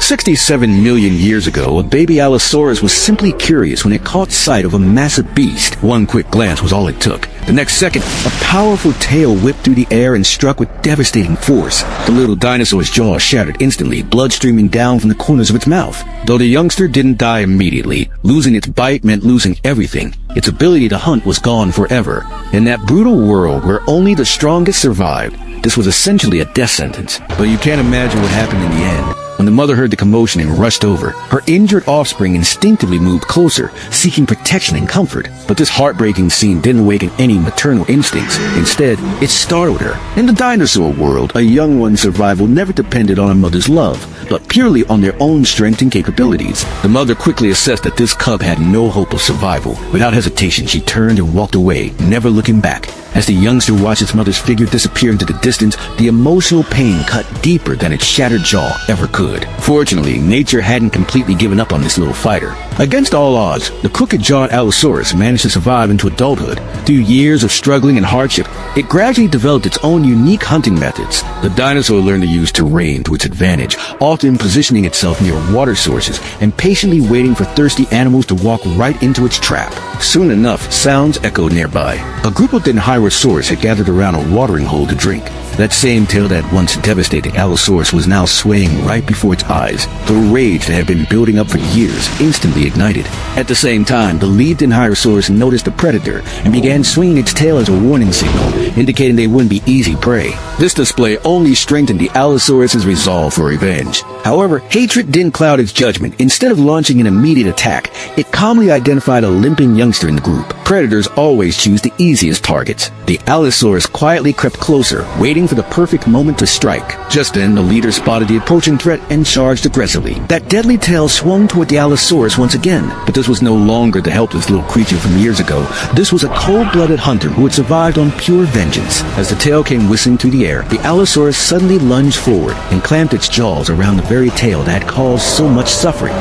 67 million years ago, a baby Allosaurus was simply curious when it caught sight of a massive beast. One quick glance was all it took. The next second, a powerful tail whipped through the air and struck with devastating force. The little dinosaur's jaw shattered instantly, blood streaming down from the corners of its mouth. Though the youngster didn't die immediately, losing its bite meant losing everything. Its ability to hunt was gone forever. In that brutal world where only the strongest survived, this was essentially a death sentence. But you can't imagine what happened in the end. When the mother heard the commotion and rushed over, her injured offspring instinctively moved closer, seeking protection and comfort. But this heartbreaking scene didn't awaken any maternal instincts. Instead, it startled her. In the dinosaur world, a young one's survival never depended on a mother's love, but purely on their own strength and capabilities. The mother quickly assessed that this cub had no hope of survival. Without hesitation, she turned and walked away, never looking back. As the youngster watched its mother's figure disappear into the distance, the emotional pain cut deeper than its shattered jaw ever could. Fortunately, nature hadn't completely given up on this little fighter. Against all odds, the crooked-jawed Allosaurus managed to survive into adulthood. Through years of struggling and hardship, it gradually developed its own unique hunting methods. The dinosaur learned to use terrain to its advantage, often positioning itself near water sources and patiently waiting for thirsty animals to walk right into its trap. Soon enough, sounds echoed nearby. A group of Dinosaurs had gathered around a watering hole to drink. That same tail that once devastated Allosaurus was now swaying right before its eyes. The rage that had been building up for years instantly ignited. At the same time, the lead Dinosaurus noticed the predator and began swinging its tail as a warning signal, indicating they wouldn't be easy prey. This display only strengthened the Allosaurus's resolve for revenge. However, hatred didn't cloud its judgment. Instead of launching an immediate attack, it calmly identified a limping youngster in the group. Predators always choose the easiest targets. The Allosaurus quietly crept closer, waiting for the perfect moment to strike. Just then, the leader spotted the approaching threat and charged aggressively. That deadly tail swung toward the Allosaurus once again, but this was no longer the helpless little creature from years ago. This was a cold-blooded hunter who had survived on pure vengeance. As the tail came whistling through the air, the Allosaurus suddenly lunged forward and clamped its jaws around the very tail that had caused so much suffering.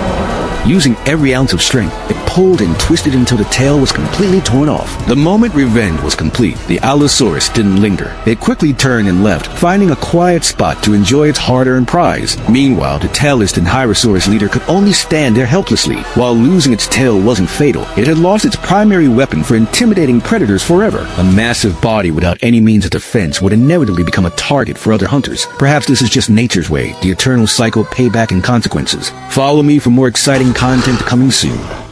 Using every ounce of strength, it pulled and twisted until the tail was completely torn off. The moment revenge was complete, the Allosaurus didn't linger. It quickly turned and left, finding a quiet spot to enjoy its hard-earned prize. Meanwhile, the tailless Dinosaurus leader could only stand there helplessly. While losing its tail wasn't fatal, it had lost its primary weapon for intimidating predators forever. A massive body without any means of defense would inevitably become a target for other hunters. Perhaps this is just nature's way, the eternal cycle of payback and consequences. Follow me for more exciting content coming soon.